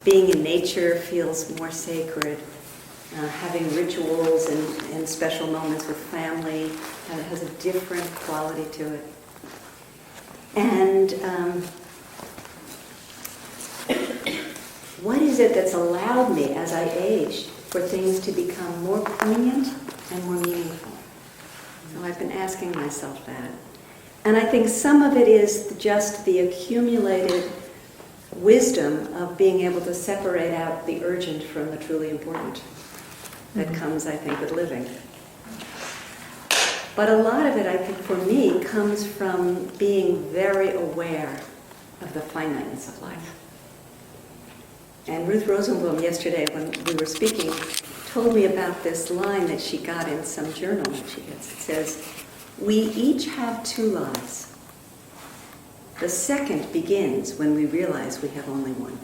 Being in nature feels more sacred. Having rituals and special moments with family has a different quality to it. And what is it that's allowed me as I aged for things to become more poignant and more meaningful? So I've been asking myself that. And I think some of it is just the accumulated wisdom of being able to separate out the urgent from the truly important that comes, I think, with living. But a lot of it, I think, for me, comes from being very aware of the finiteness of life. And Ruth Rosenblum yesterday, when we were speaking, told me about this line that she got in some journal that she gets. It says, "We each have two lives. The second begins when we realize we have only one."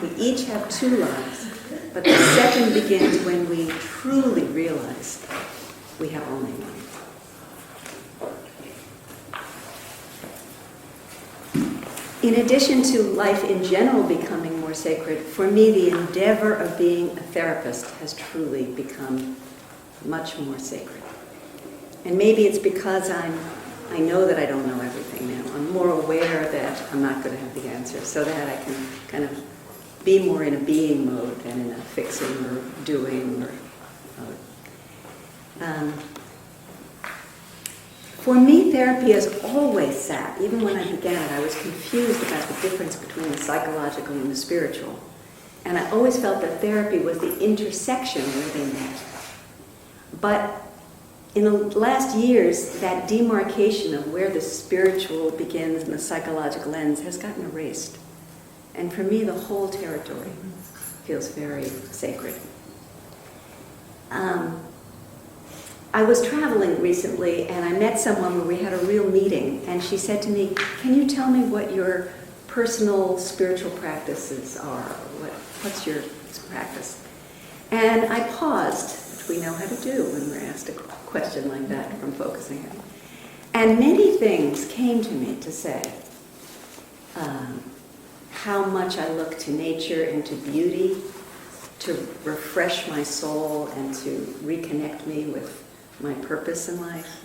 We each have two lives, but the second begins when we truly realize we have only one. In addition to life in general becoming more sacred, for me the endeavor of being a therapist has truly become much more sacred. And maybe it's because I know that I don't know everything now. I'm more aware that I'm not going to have the answer, so that I can kind of be more in a being mode than in a fixing or doing or mode. For me, therapy has always sat, even when I began it, I was confused about the difference between the psychological and the spiritual. And I always felt that therapy was the intersection where they met. But in the last years, that demarcation of where the spiritual begins and the psychological ends has gotten erased. And for me, the whole territory feels very sacred. I was traveling recently, and I met someone where we had a real meeting, and she said to me, "Can you tell me what your personal spiritual practices are? What's your practice?" And I paused, which we know how to do when we're asked a question like that from focusing on. And many things came to me to say how much I look to nature and to beauty to refresh my soul and to reconnect me with my purpose in life.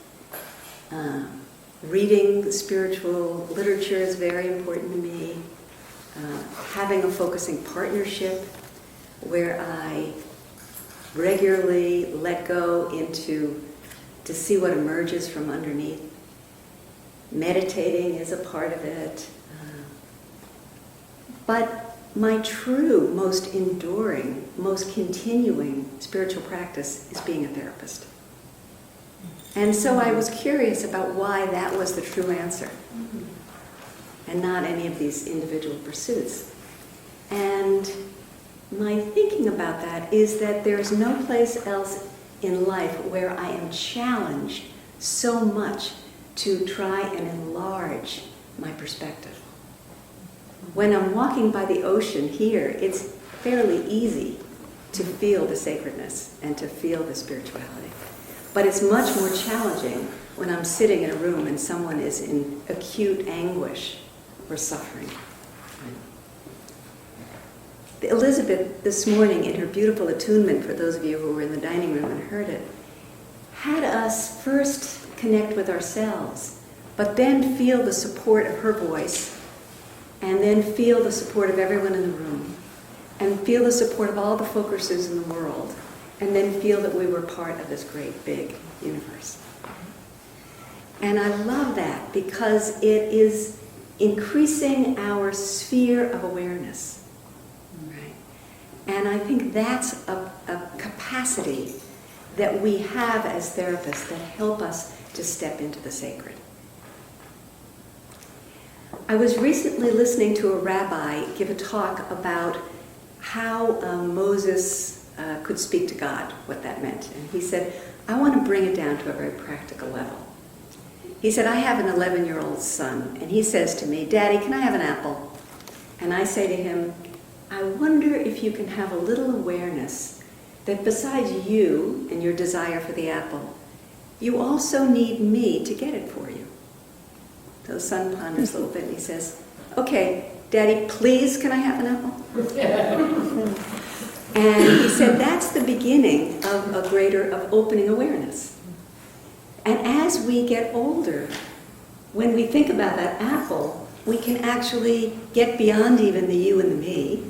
Reading the spiritual literature is very important to me. Having a focusing partnership where I regularly let go to see what emerges from underneath. Meditating is a part of it. But my true, most enduring, most continuing spiritual practice is being a therapist. And so I was curious about why that was the true answer and not any of these individual pursuits. And my thinking about that is that there's no place else in life where I am challenged so much to try and enlarge my perspective. When I'm walking by the ocean here, it's fairly easy to feel the sacredness and to feel the spirituality. But it's much more challenging when I'm sitting in a room and someone is in acute anguish or suffering. Elizabeth, this morning, in her beautiful attunement, for those of you who were in the dining room and heard it, had us first connect with ourselves, but then feel the support of her voice, and then feel the support of everyone in the room, and feel the support of all the focusers in the world, and then feel that we were part of this great, big universe. And I love that because it is increasing our sphere of awareness. Right? And I think that's a capacity that we have as therapists that help us to step into the sacred. I was recently listening to a rabbi give a talk about how Moses could speak to God, what that meant. And he said, I want to bring it down to a very practical level. He said, I have an 11-year-old son, and he says to me, "Daddy, can I have an apple?" And I say to him, I wonder if you can have a little awareness that besides you and your desire for the apple, you also need me to get it for you. So the son ponders a little bit and he says, okay, Daddy, please, can I have an apple? And he said, that's the beginning of of opening awareness. And as we get older, when we think about that apple, we can actually get beyond even the you and the me,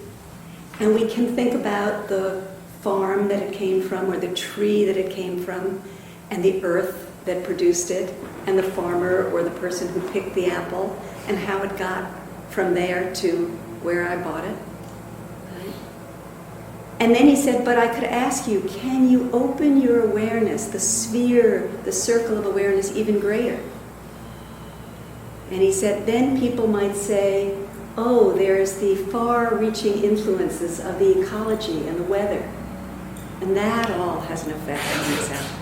and we can think about the farm that it came from, or the tree that it came from, and the earth that produced it, and the farmer or the person who picked the apple, and how it got from there to where I bought it. Right? And then he said, but I could ask you, can you open your awareness, the sphere, the circle of awareness, even greater? And he said, then people might say, oh, there's the far-reaching influences of the ecology and the weather. And that all has an effect on itself.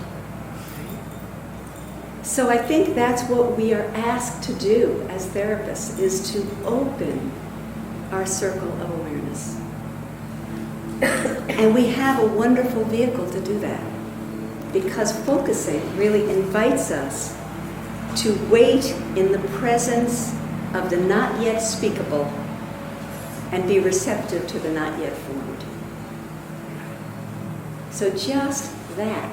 So I think that's what we are asked to do as therapists, is to open our circle of awareness. And we have a wonderful vehicle to do that, because focusing really invites us to wait in the presence of the not yet speakable and be receptive to the not yet formed. So just that,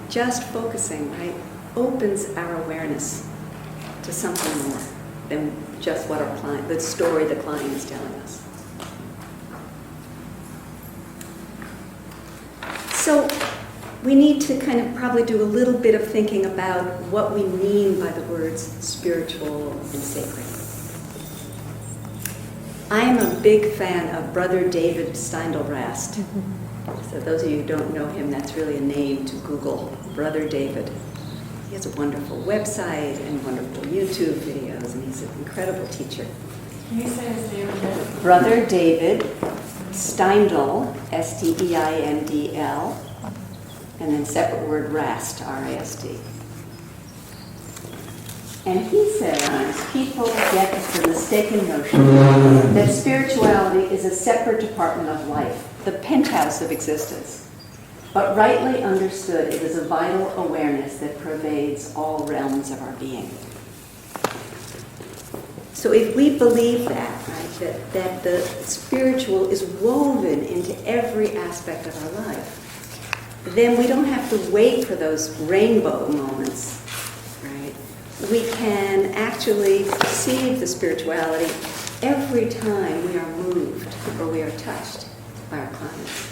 just focusing, right, opens our awareness to something more than just what our client, the story the client is telling us. So we need to kind of probably do a little bit of thinking about what we mean by the words spiritual and sacred. I am a big fan of Brother David Steindl-Rast. So those of you who don't know him, that's really a name to Google, Brother David. He has a wonderful website and wonderful YouTube videos, and he's an incredible teacher. Can you say his name again? Brother David Steindl, S-T-E-I-N-D-L, and then separate word Rast, R-A-S-T. And he says people get the mistaken notion that spirituality is a separate department of life, the penthouse of existence. But rightly understood, it is a vital awareness that pervades all realms of our being. So if we believe that, right, that the spiritual is woven into every aspect of our life, then we don't have to wait for those rainbow moments, right? We can actually perceive the spirituality every time we are moved or we are touched by our clients.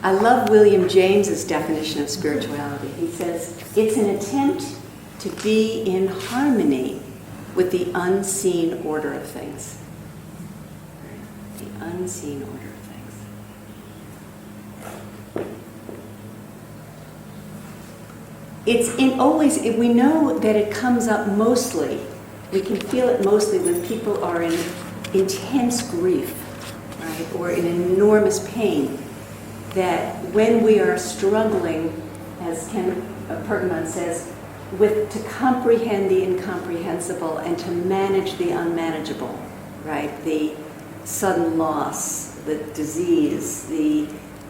I love William James's definition of spirituality. He says, it's an attempt to be in harmony with the unseen order of things. The unseen order of things. We know that it comes up mostly, we can feel it mostly when people are in intense grief, right, or in enormous pain. That when we are struggling, as Ken Pergamon says, to comprehend the incomprehensible and to manage the unmanageable, right? The sudden loss, the disease, the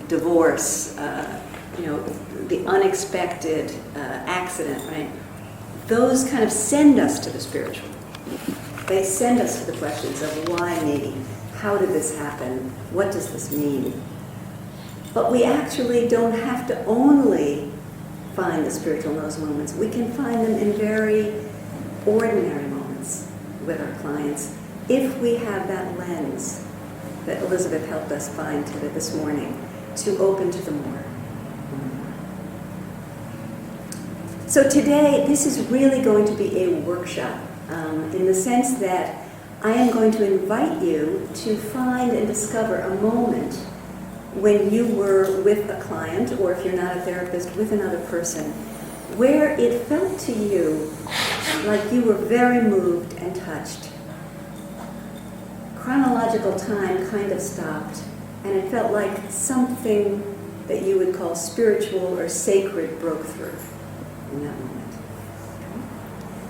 divorce, the unexpected accident, right? Those kind of send us to the spiritual. They send us to the questions of why me? How did this happen? What does this mean? But we actually don't have to only find the spiritual in those moments. We can find them in very ordinary moments with our clients if we have that lens that Elizabeth helped us find this morning to open to the more. So today, this is really going to be a workshop in the sense that I am going to invite you to find and discover a moment when you were with a client, or if you're not a therapist, with another person, where it felt to you like you were very moved and touched. Chronological time kind of stopped, and it felt like something that you would call spiritual or sacred broke through in that moment.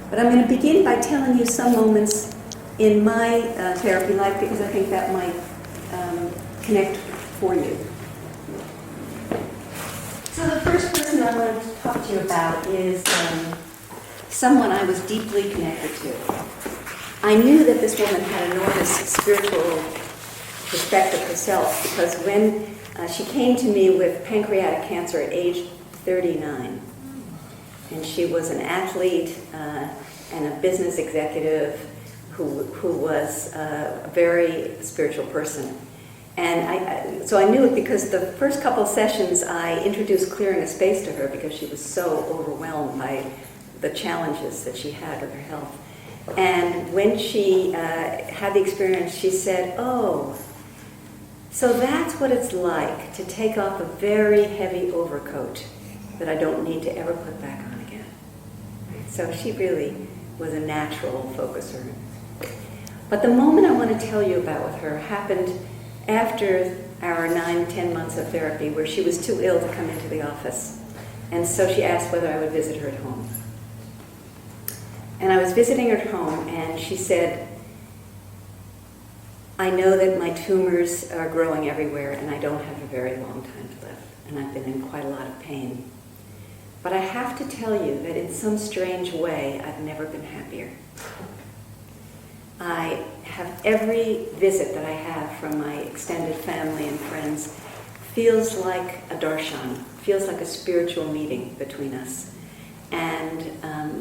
But I'm going to begin by telling you some moments in my therapy life, because I think that might connect for you. So the first person I want to talk to you about is someone I was deeply connected to. I knew that this woman had enormous spiritual perspective herself, because when she came to me with pancreatic cancer at age 39, and she was an athlete and a business executive who was a very spiritual person. And so I knew it because the first couple of sessions I introduced clearing a space to her because she was so overwhelmed by the challenges that she had with her health. And when she had the experience, she said, "Oh, so that's what it's like to take off a very heavy overcoat that I don't need to ever put back on again." So she really was a natural focuser. But the moment I want to tell you about with her happened after our 9-10 months of therapy, where she was too ill to come into the office. And so she asked whether I would visit her at home. And I was visiting her at home, and she said, "I know that my tumors are growing everywhere, and I don't have a very long time to live, and I've been in quite a lot of pain. But I have to tell you that in some strange way, I've never been happier. I have every visit that I have from my extended family and friends feels like a darshan, feels like a spiritual meeting between us. And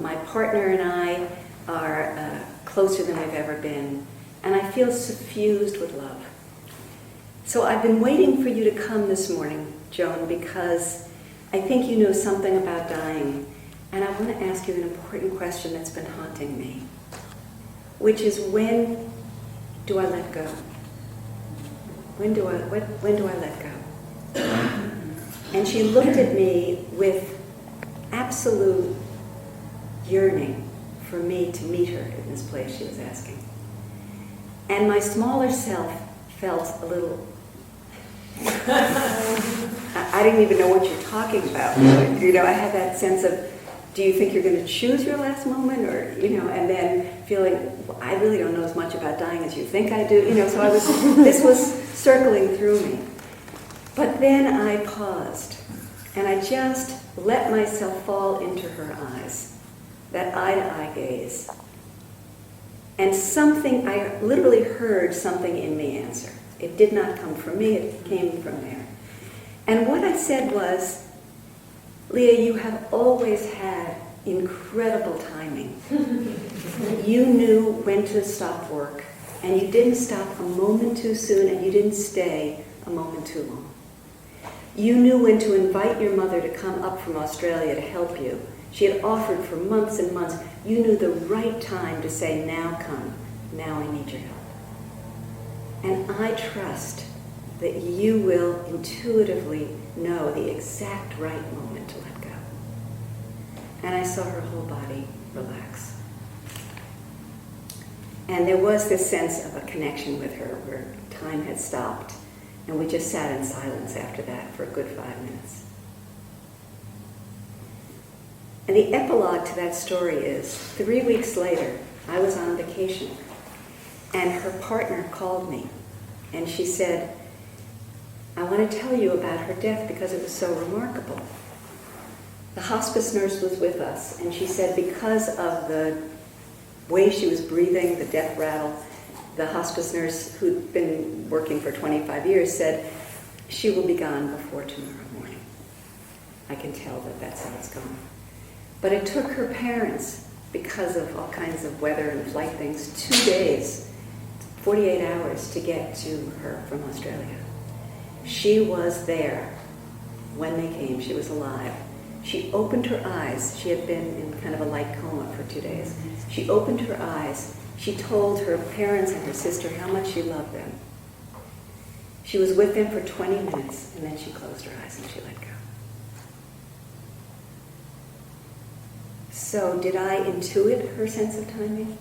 my partner and I are closer than we've ever been, and I feel suffused with love. So I've been waiting for you to come this morning, Joan, because I think you know something about dying, and I want to ask you an important question that's been haunting me, which is, when do I let go? When do I let go?" And she looked at me with absolute yearning for me to meet her in this place she was asking. And my smaller self felt a little, I didn't even know what you're talking about. You know, I had that sense of, do you think you're going to choose your last moment? Or, you know, and then feeling, well, I really don't know as much about dying as you think I do. You know, so this was circling through me. But then I paused, and I just let myself fall into her eyes, that eye-to-eye gaze. And something, I literally heard something in me answer. It did not come from me, it came from there. And what I said was, "Leah, you have always had incredible timing. You knew when to stop work, and you didn't stop a moment too soon, and you didn't stay a moment too long. You knew when to invite your mother to come up from Australia to help you. She had offered for months and months. You knew the right time to say, 'Now come, now I need your help.' And I trust that you will intuitively know the exact right moment to let go." And I saw her whole body relax. And there was this sense of a connection with her where time had stopped, and we just sat in silence after that for a good 5 minutes. And the epilogue to that story is, 3 weeks later, I was on vacation, and her partner called me, and she said, "I want to tell you about her death because it was so remarkable." The hospice nurse was with us, and she said because of the way she was breathing, the death rattle, the hospice nurse, who'd been working for 25 years, said, "She will be gone before tomorrow morning. I can tell that that's how it's going." But it took her parents, because of all kinds of weather and flight things, 2 days, 48 hours to get to her from Australia. She was there when they came. She was alive. She opened her eyes. She had been in kind of a light coma for 2 days. She opened her eyes. She told her parents and her sister how much she loved them. She was with them for 20 minutes, and then she closed her eyes and she let go. So did I intuit her sense of timing?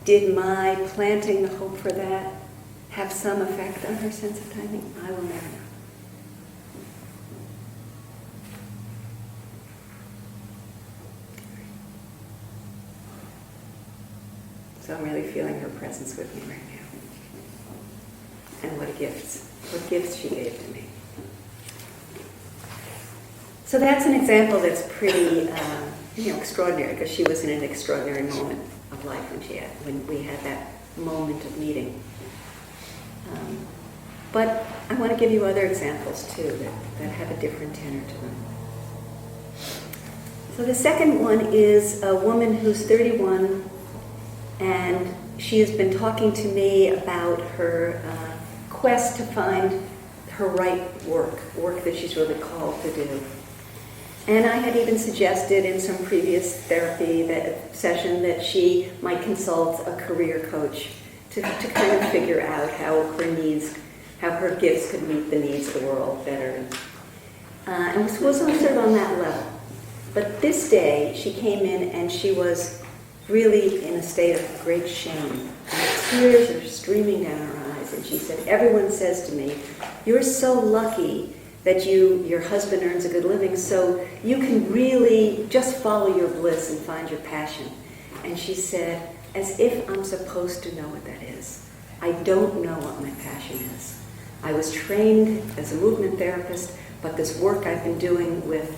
Did my planting the hope for that have some effect on her sense of timing? I will never know. So I'm really feeling her presence with me right now. And what gifts she gave to me. So that's an example that's pretty extraordinary, because she was in an extraordinary moment of of life when we had that moment of meeting. But I want to give you other examples too that have a different tenor to them. So the second one is a woman who's 31, and she has been talking to me about her quest to find her right work that she's really called to do. And I had even suggested in some previous therapy session that she might consult a career coach to kind of figure out how her gifts could meet the needs of the world better. And was sort of on that level. But this day, she came in and she was really in a state of great shame. And tears are streaming down her eyes. And she said, everyone says to me, you're so lucky that your husband earns a good living, so you can really just follow your bliss and find your passion. And she said, as if I'm supposed to know what that is. I don't know what my passion is. I was trained as a movement therapist, but this work I've been doing with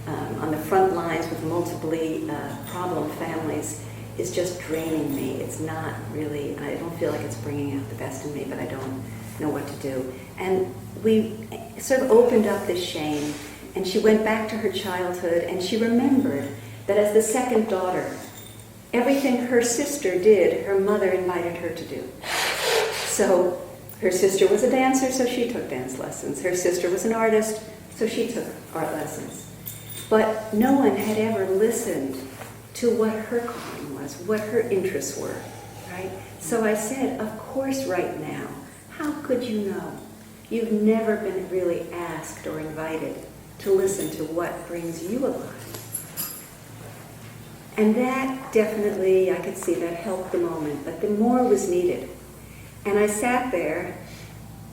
on the front lines with multiply problem families is just draining me. It's not really, I don't feel like it's bringing out the best in me, but I don't know what to do. And we sort of opened up this shame, and she went back to her childhood, and she remembered that as the second daughter, everything her sister did, her mother invited her to do. So her sister was a dancer, so she took dance lessons. Her sister was an artist, so she took art lessons. But no one had ever listened to what her calling was, what her interests were, right? So I said, of course right now, how could you know? You've never been really asked or invited to listen to what brings you alive. And that definitely, I could see that helped the moment, but the more was needed. And I sat there,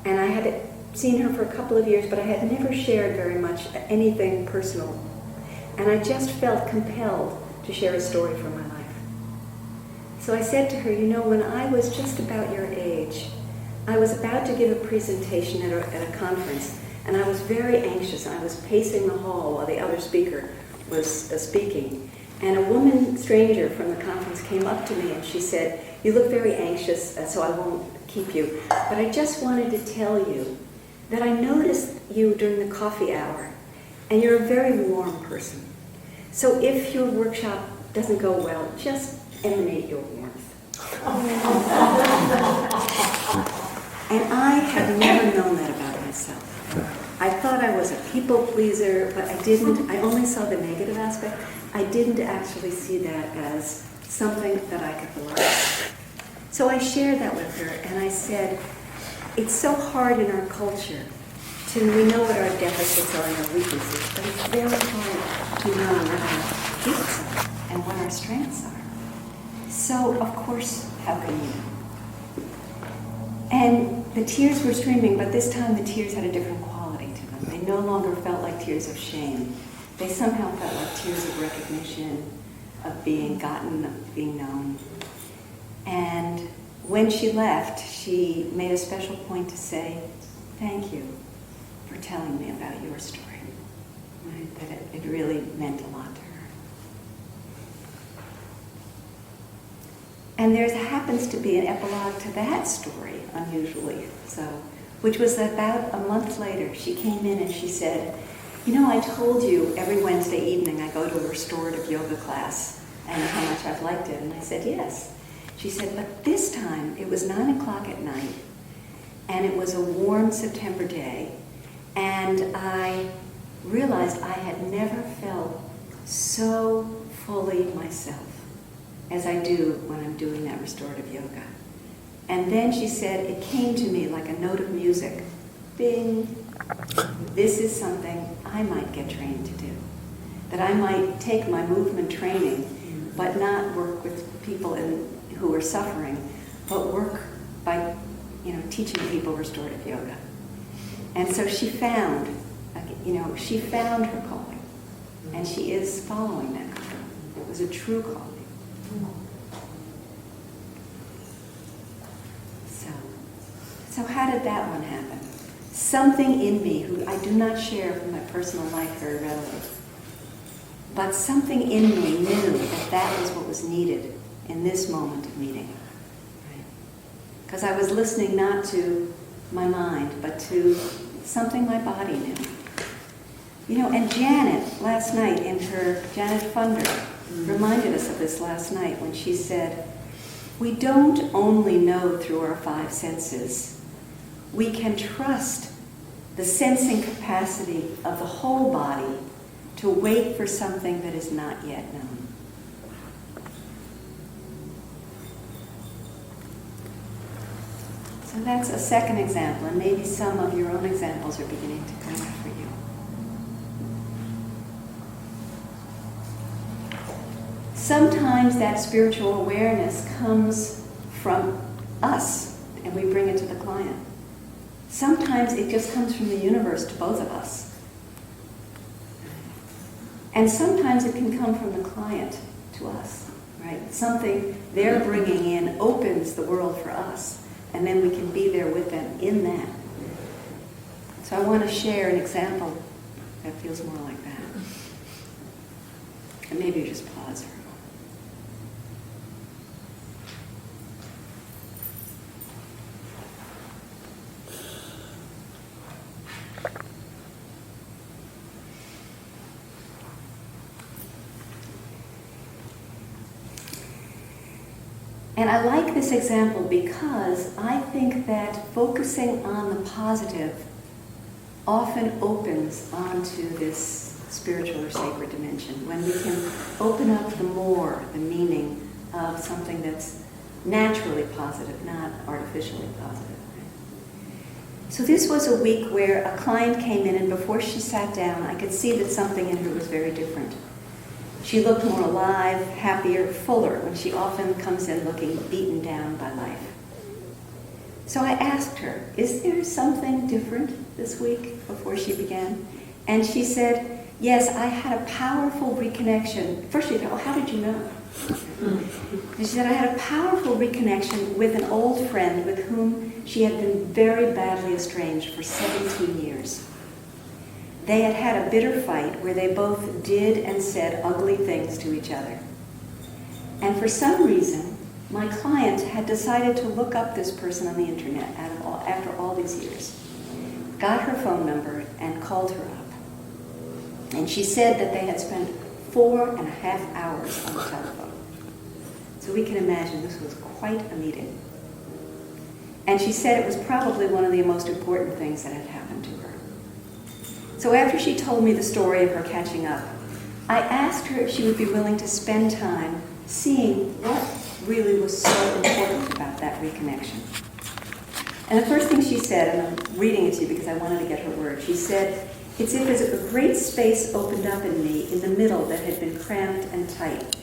and I had seen her for a couple of years, but I had never shared very much anything personal. And I just felt compelled to share a story from my life. So I said to her, you know, when I was just about your age, I was about to give a presentation at a conference, and I was very anxious. I was pacing the hall while the other speaker was speaking. And a woman, stranger from the conference, came up to me and she said, you look very anxious, so I won't keep you. But I just wanted to tell you that I noticed you during the coffee hour, and you're a very warm person. So if your workshop doesn't go well, just emanate your warmth. And I had never known that about myself. I thought I was a people pleaser, but I didn't. I only saw the negative aspect. I didn't actually see that as something that I could love. So I shared that with her, and I said, it's so hard in our culture we know what our deficits are and our weaknesses, but it's very hard to know what our gifts are and what our strengths are. So, of course, how can you know? And the tears were streaming, but this time the tears had a different quality to them. They no longer felt like tears of shame. They somehow felt like tears of recognition, of being gotten, of being known. And when she left, she made a special point to say, thank you for telling me about your story. Right? That it really meant a lot to her. And there happens to be an epilogue to that story, unusually so, which was about a month later. She came in and she said, you know, I told you every Wednesday evening I go to a restorative yoga class and how much I've liked it. And I said, yes. She said, but this time it was 9 o'clock at night, and it was a warm September day, and I realized I had never felt so fully myself as I do when I'm doing that restorative yoga. And then she said, it came to me like a note of music. Bing! This is something I might get trained to do. That I might take my movement training, but not work with people who are suffering, but work by teaching people restorative yoga. And so she found her calling, and she is following that calling. It was a true calling. So how did that one happen? Something in me, who I do not share from my personal life very readily, but something in me knew that that was what was needed in this moment of meeting. Because I was listening not to my mind, but to something my body knew. You know, and Janet, last night Janet Funder, reminded us of this last night when she said, we don't only know through our five senses, we can trust the sensing capacity of the whole body to wait for something that is not yet known. So that's a second example, and maybe some of your own examples are beginning to come up for you. Sometimes that spiritual awareness comes from us, and we bring it to the client. Sometimes it just comes from the universe to both of us. And sometimes it can come from the client to us, right? Something they're bringing in opens the world for us, and then we can be there with them in that. So I want to share an example that feels more like that. And maybe you just pause for a moment. And I like this example because I think that focusing on the positive often opens onto this spiritual or sacred dimension. When we can open up the meaning of something that's naturally positive, not artificially positive. So this was a week where a client came in, and before she sat down, I could see that something in her was very different. She looked more alive, happier, fuller, when she often comes in looking beaten down by life. So I asked her, is there something different this week before she began? And she said, yes, I had a powerful reconnection. First she said, oh, how did you know? And she said, I had a powerful reconnection with an old friend with whom she had been very badly estranged for 17 years. They had had a bitter fight where they both did and said ugly things to each other. And for some reason, my client had decided to look up this person on the internet after all these years, got her phone number and called her up. And she said that they had spent 4.5 hours on the telephone. So we can imagine this was quite a meeting. And she said it was probably one of the most important things that had happened to her. So after she told me the story of her catching up, I asked her if she would be willing to spend time seeing what really was so important about that reconnection. And the first thing she said, and I'm reading it to you because I wanted to get her word, she said, it's as if a great space opened up in me in the middle that had been cramped and tight,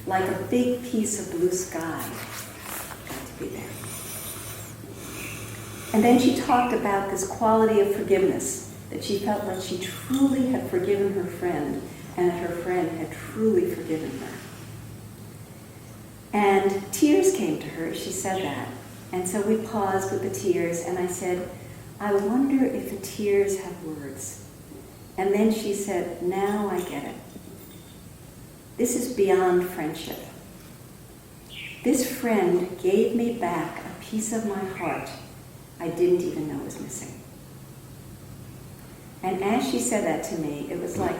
like a big piece of blue sky. Got to be there. And then she talked about this quality of forgiveness, that she felt like she truly had forgiven her friend and that her friend had truly forgiven her. And tears came to her as she said that. And so we paused with the tears, and I said, I wonder if the tears have words. And then she said, now I get it. This is beyond friendship. This friend gave me back a piece of my heart I didn't even know was missing. And as she said that to me, it was like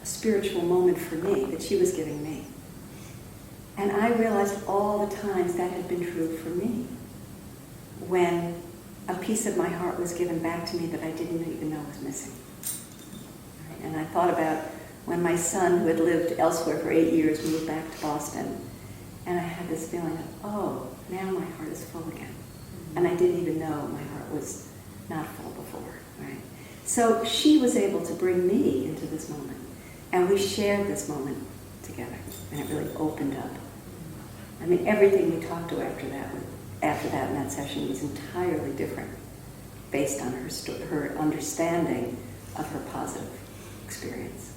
a spiritual moment for me that she was giving me. And I realized all the times that had been true for me, when a piece of my heart was given back to me that I didn't even know was missing. And I thought about when my son, who had lived elsewhere for 8 years, moved back to Boston, and I had this feeling of, oh, now my heart is full again. And I didn't even know my heart was not full before, right? So she was able to bring me into this moment, and we shared this moment together, and it really opened up. I mean, everything we talked to after that in that session was entirely different, based on her understanding of her positive experience.